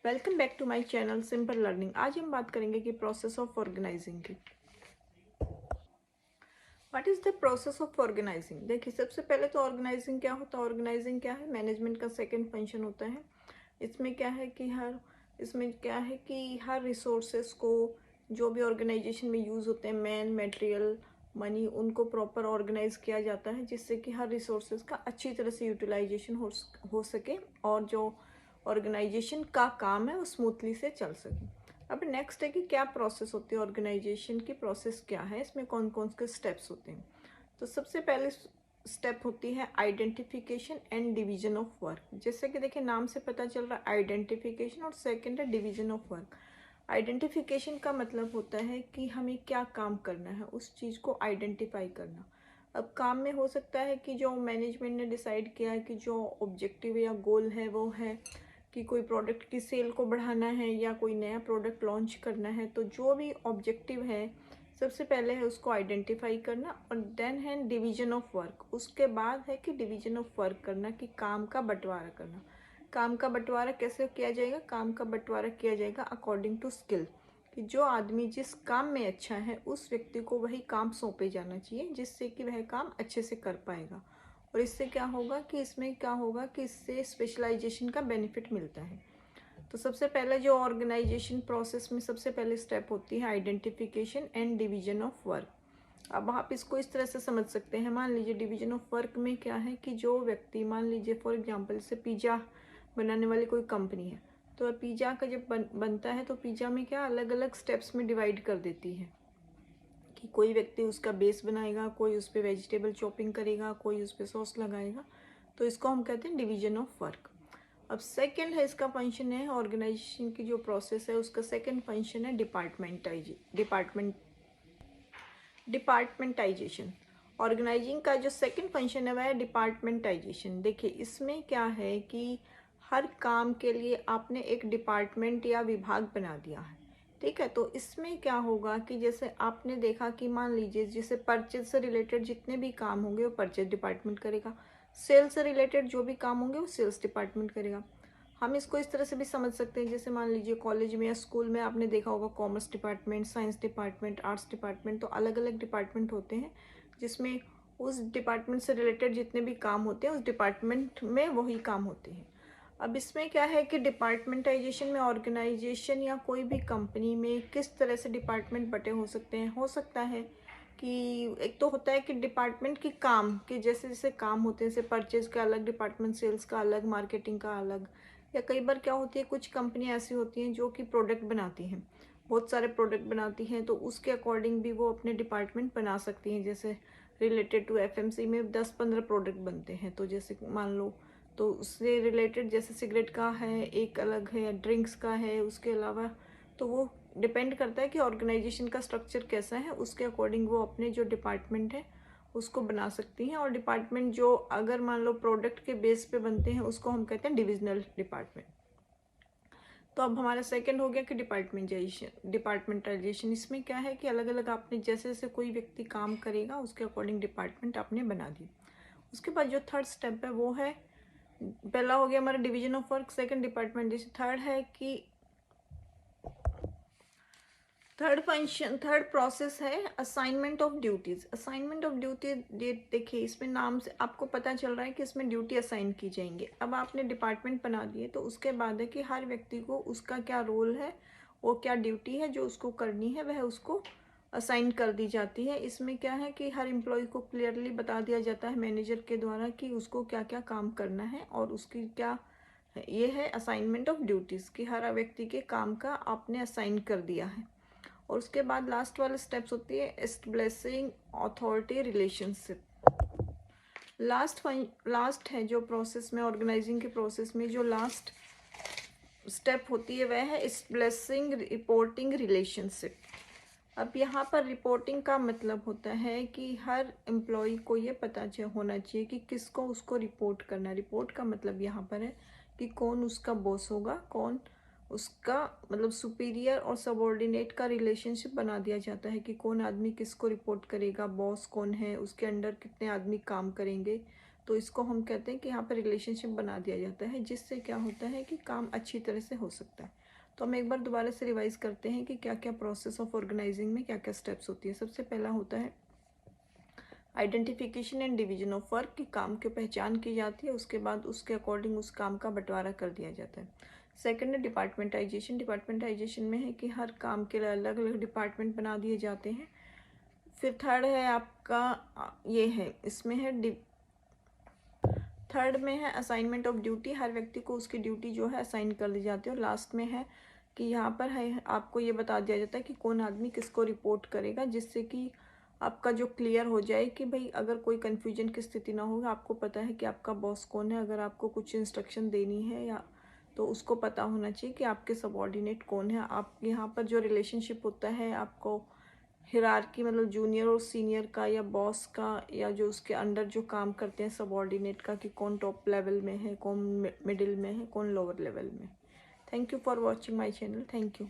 Welcome back to my channel simple learning. आज हम बात करेंगे कि प्रोसेस ऑफ ऑर्गेनाइजिंग की। What is the process of organising? देखिए, सबसे पहले तो ऑर्गेनाइजिंग क्या होता है? ऑर्गेनाइजिंग क्या है? मैनेजमेंट का सेकंड फंक्शन होता है। इसमें क्या है कि हर रिसोर्सेस को, जो भी ऑर्गेनाइजेशन में यूज़ होते हैं, मैन, मटेरियल, मनी, उनको प्रॉपर ऑर्गेनाइज किया जाता है जिससे कि हर रिसोर्सेज का अच्छी तरह से यूटिलाइजेशन हो सके और जो ऑर्गेनाइजेशन का काम है वो स्मूथली से चल सके। अब नेक्स्ट है कि क्या प्रोसेस होती है ऑर्गेनाइजेशन की, प्रोसेस क्या है, इसमें कौन कौन से स्टेप्स होते हैं। तो सबसे पहले स्टेप होती है identification and division of work. जैसे कि देखिए, नाम से पता चल रहा है आइडेंटिफिकेशन, और सेकंड है डिवीजन ऑफ वर्क। आइडेंटिफिकेशन का मतलब होता है कि हमें क्या काम करना है, उस चीज़ को आइडेंटिफाई करना। अब काम में हो सकता है कि जो मैनेजमेंट ने डिसाइड किया है कि जो ऑब्जेक्टिव या गोल है वो है कि कोई प्रोडक्ट की सेल को बढ़ाना है या कोई नया प्रोडक्ट लॉन्च करना है, तो जो भी ऑब्जेक्टिव है सबसे पहले है उसको आइडेंटिफाई करना, और देन है डिवीजन ऑफ वर्क। उसके बाद है कि डिवीजन ऑफ वर्क करना, कि काम का बंटवारा करना। काम का बंटवारा कैसे किया जाएगा? काम का बंटवारा किया जाएगा अकॉर्डिंग टू स्किल, कि जो आदमी जिस काम में अच्छा है उस व्यक्ति को वही काम सौंपे जाना चाहिए जिससे कि वह काम अच्छे से कर पाएगा। और इससे क्या होगा कि इससे स्पेशलाइजेशन का बेनिफिट मिलता है। तो सबसे पहले जो ऑर्गेनाइजेशन प्रोसेस में सबसे पहले स्टेप होती है identification and division of work. अब आप इसको इस तरह से समझ सकते हैं। मान लीजिए डिवीजन ऑफ वर्क में क्या है कि जो व्यक्ति, मान लीजिए फॉर एग्जांपल से पिज़्ज़ा बनाने वाली कोई कंपनी है, तो पिज़्ज़ा का जब बनता है तो पिज़्ज़ा में क्या अलग अलग स्टेप्स में डिवाइड कर देती है कि कोई व्यक्ति उसका बेस बनाएगा, कोई उस पर वेजिटेबल चॉपिंग करेगा, कोई उस पर सॉस लगाएगा। तो इसको हम कहते हैं डिवीजन ऑफ वर्क। अब सेकंड है, इसका फंक्शन है ऑर्गेनाइजेशन की जो प्रोसेस है उसका सेकंड फंक्शन है डिपार्टमेंटाइजेशन। ऑर्गेनाइजिंग का जो सेकंड फंक्शन है वह है डिपार्टमेंटाइजेशन। देखिए, इसमें क्या है कि हर काम के लिए आपने एक डिपार्टमेंट या विभाग बना दिया है, ठीक है। तो इसमें क्या होगा कि जैसे आपने देखा कि मान लीजिए जैसे परचेज से रिलेटेड जितने भी काम होंगे वो परचेज डिपार्टमेंट करेगा, सेल्स से रिलेटेड जो भी काम होंगे वो सेल्स डिपार्टमेंट करेगा। हम इसको इस तरह से भी समझ सकते हैं, जैसे मान लीजिए कॉलेज में या स्कूल में आपने देखा होगा commerce department, science department, arts department, तो अलग अलग डिपार्टमेंट होते हैं जिसमें उस डिपार्टमेंट से रिलेटेड जितने भी काम होते हैं उस डिपार्टमेंट में वही काम होते हैं। अब इसमें क्या है कि डिपार्टमेंटाइजेशन में ऑर्गेनाइजेशन या कोई भी कंपनी में किस तरह से डिपार्टमेंट बटे हो सकते हैं। हो सकता है कि एक तो होता है कि डिपार्टमेंट की काम के जैसे जैसे काम होते हैं, जैसे परचेज का अलग डिपार्टमेंट, सेल्स का अलग, मार्केटिंग का अलग। या कई बार क्या होती है, कुछ कंपनियां ऐसी होती हैं जो कि प्रोडक्ट बनाती हैं, बहुत सारे प्रोडक्ट बनाती हैं, तो उसके अकॉर्डिंग भी वो अपने डिपार्टमेंट बना सकती हैं। जैसे रिलेटेड टू एफएमसी में 10-15 प्रोडक्ट बनते हैं, तो जैसे मान लो, तो उससे रिलेटेड जैसे सिगरेट का है एक अलग है, ड्रिंक्स का है, उसके अलावा तो वो डिपेंड करता है कि ऑर्गेनाइजेशन का स्ट्रक्चर कैसा है, उसके अकॉर्डिंग वो अपने जो डिपार्टमेंट है उसको बना सकती हैं। और डिपार्टमेंट जो अगर मान लो प्रोडक्ट के बेस पे बनते हैं उसको हम कहते हैं डिविजनल डिपार्टमेंट। तो अब हमारा सेकंड हो गया कि डिपार्टमेंटाइजेशन। इसमें क्या है कि अलग अलग आपने जैसे जैसे कोई व्यक्ति काम करेगा उसके अकॉर्डिंग डिपार्टमेंट आपने बना दी। उसके बाद जो थर्ड स्टेप है वो है, पहला हो गया हमारा division of work, second departmentation, third है कि थर्ड प्रोसेस है assignment of duties. Assignment of duty, देखिए इसमें नाम से आपको पता चल रहा है कि इसमें ड्यूटी असाइन की जाएंगी। अब आपने डिपार्टमेंट बना दिए तो उसके बाद है कि हर व्यक्ति को उसका क्या रोल है, वो क्या ड्यूटी है जो उसको करनी है वह उसको असाइन कर दी जाती है। इसमें क्या है कि हर एम्प्लॉय को क्लियरली बता दिया जाता है मैनेजर के द्वारा कि उसको क्या क्या काम करना है और उसकी क्या है। ये है असाइनमेंट ऑफ ड्यूटीज़, कि हर व्यक्ति के काम का आपने असाइन कर दिया है। और उसके बाद लास्ट वाले स्टेप्स होती है एस्टेब्लिशिंग अथॉरिटी रिलेशनशिप। लास्ट है जो प्रोसेस में, ऑर्गेनाइजिंग के प्रोसेस में जो लास्ट स्टेप होती है वह है एस्टेब्लिशिंग रिपोर्टिंग रिलेशनशिप। अब यहाँ पर रिपोर्टिंग का मतलब होता है कि हर एम्प्लॉय को ये पता होना चाहिए कि किसको उसको रिपोर्ट करना है। रिपोर्ट का मतलब यहाँ पर है कि कौन उसका बॉस होगा, कौन उसका मतलब सुपीरियर और सबॉर्डिनेट का रिलेशनशिप बना दिया जाता है कि कौन आदमी किसको रिपोर्ट करेगा, बॉस कौन है, उसके अंडर कितने आदमी काम करेंगे। तो इसको हम कहते हैं कि यहाँ पर रिलेशनशिप बना दिया जाता है, जिससे क्या होता है कि काम अच्छी तरह से हो सकता है। तो हम एक बार दोबारा से रिवाइज करते हैं कि क्या क्या प्रोसेस ऑफ ऑर्गेनाइजिंग में क्या क्या स्टेप्स होती है। सबसे पहला होता है identification and division of work, की काम की पहचान की जाती है, उसके बाद उसके अकॉर्डिंग उस काम का बंटवारा कर दिया जाता है। सेकंड है डिपार्टमेंटाइजेशन। डिपार्टमेंटाइजेशन में है कि हर काम के लिए अलग अलग डिपार्टमेंट बना दिए जाते हैं। फिर थर्ड है आपका ये है, इसमें है थर्ड में है असाइनमेंट ऑफ ड्यूटी, हर व्यक्ति को उसकी ड्यूटी जो है असाइन कर दी जाती है। और लास्ट में है कि यहाँ पर है आपको ये बता दिया जाता है कि कौन आदमी किसको रिपोर्ट करेगा, जिससे कि आपका जो क्लियर हो जाए कि भाई अगर कोई कन्फ्यूजन की स्थिति ना हो, आपको पता है कि आपका बॉस कौन है। अगर आपको कुछ इंस्ट्रक्शन देनी है या तो उसको पता होना चाहिए कि आपके सबऑर्डिनेट कौन है। आप यहाँ पर जो रिलेशनशिप होता है आपको हिरार्की मतलब जूनियर और सीनियर का या बॉस का या जो उसके अंडर जो काम करते हैं सबऑर्डिनेट का, कि कौन टॉप लेवल में है, कौन मिडिल में है, कौन लोअर लेवल में। Thank you for watching my channel. Thank you.